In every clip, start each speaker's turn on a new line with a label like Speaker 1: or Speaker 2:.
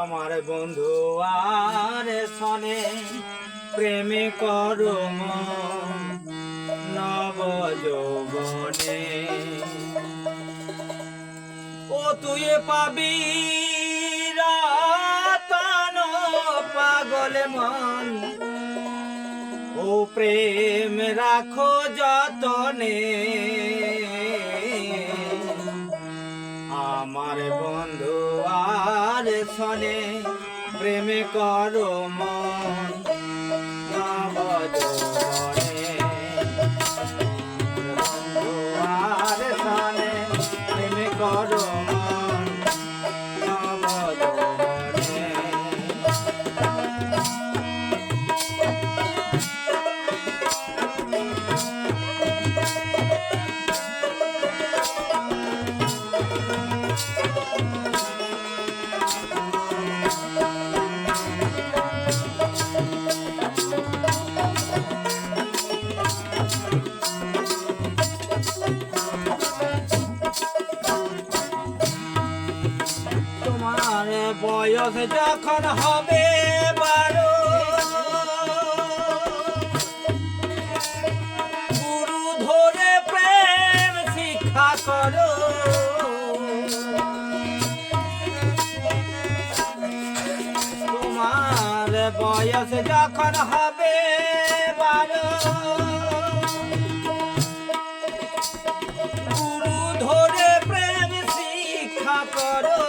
Speaker 1: আমার বন্ধু আর সনে প্রেমে করো নব যৌবনে। ও তুই পাবি রতন পাগল মন, ও প্রেম রাখো যতনে। আমার বন্ধু আর সনে প্রেমে করো মন নব যৌবনে। বন্ধু আর সনে প্রেমে করো মন নব যৌবনে। বয়স যখন হবে 12, গুরু ধরে প্রেম শিক্ষা করো। তোমার বয়স যখন হবে 12, গুরু ধরে প্রেম শিক্ষা করো।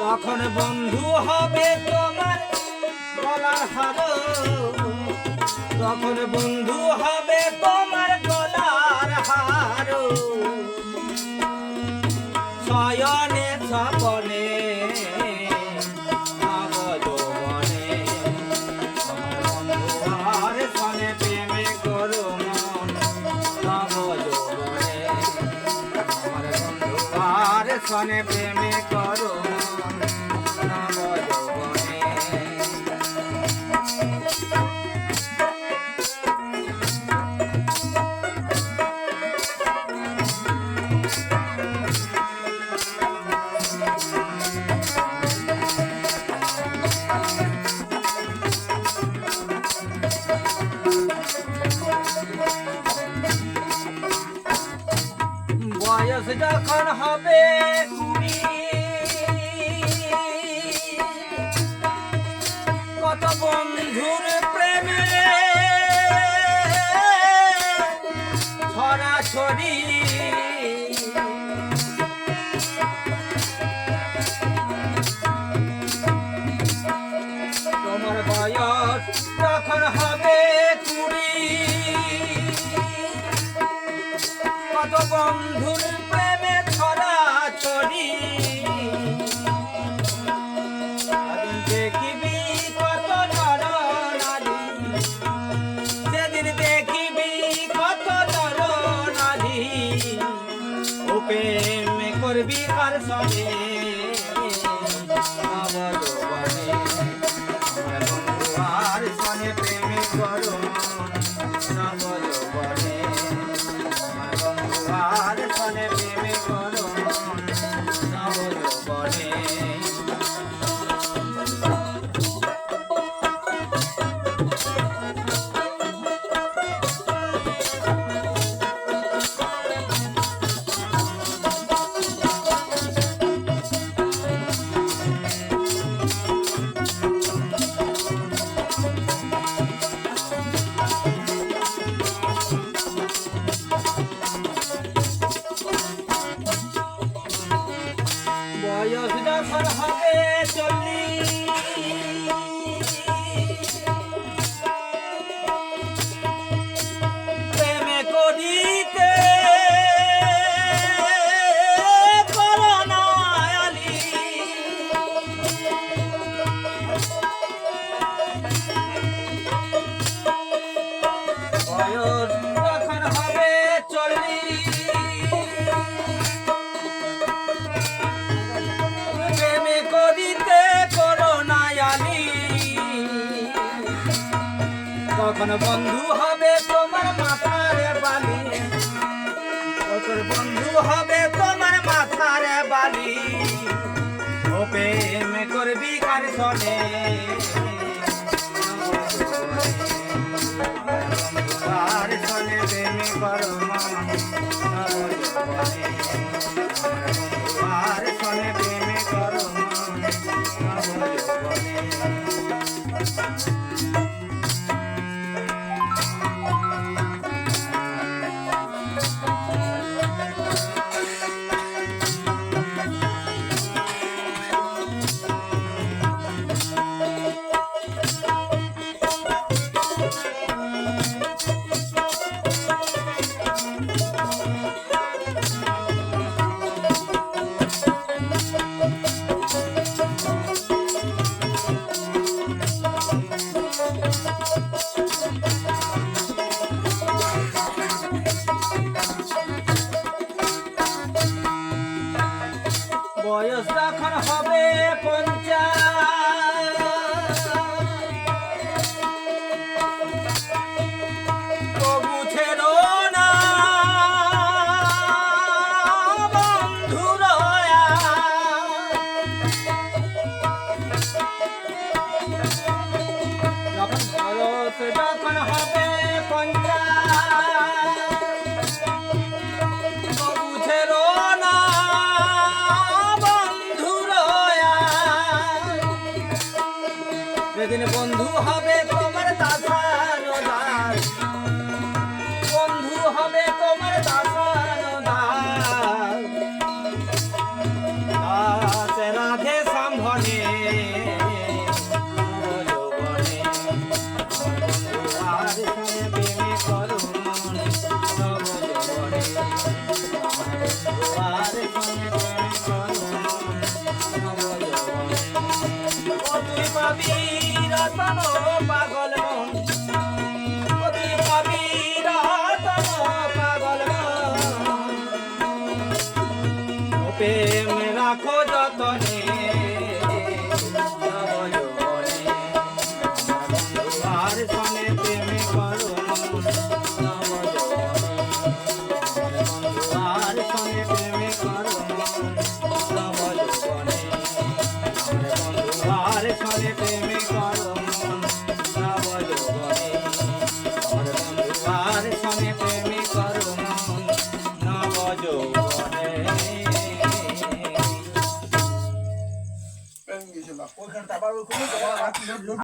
Speaker 1: তখন বন্ধু হবে তোমার গলার হারো, তখন বন্ধু হবে তোমার গলার হারো। শয়নে স্বপনে নব যৌবনে। বন্ধু আর সনে প্রেমে করো মন নব যৌবনে। আমার বন্ধু আর সনে প্রেমে করো মন নব যৌবনে। বয়স যখন হবে 20, কত বন্ধুর প্রেমে ছড়াছড়ি। তোমার বয়স যখন হবে 20, কত বন্ধুর প্রেমে ছড়াছড়ি। দেখিবি কত নর নারী, সেদিন দেখিবি কত নর নারী। ও প্রেম করবি কার সঙ্গে নব যৌবনে। আমার বন্ধু আর সনে প্রেমে করো নব যৌবনে। আমার বন্ধু আর সনে প্রেমে করো নব যৌবনে। বয়স যখন হবে 40, প্রেমে করিতে করো না আলি। বয়স যখন হবে 40, প্রেমে করিতে করো না আলি। তখন বন্ধু হবে তোমার মাথার বালি, তোর বন্ধু হবে তো বয়স যখন হবে 50 তবু ছেড়ো না বন্ধুরয়া যখন বয়স যখন হবে 50 তবু ছেড়ো না বন্ধুরয়া যেদিন বন্ধু হবে তোমার দাসানদার বন্ধু হবে তোমার দাসানদার দাস রাধে সম্ভনে যৌবনে আর সঙ্গে প্রেমে করুন নব যৌবনে আর সঙ্গে প্রেমে করুন নব যৌবনে ও তুই পাবি রতন পাগল মন ও তুই পাবি রতন পাগল মন ও প্রেম রাখো যতনে নব যৌবনে আর সঙ্গে প্রেমে করুন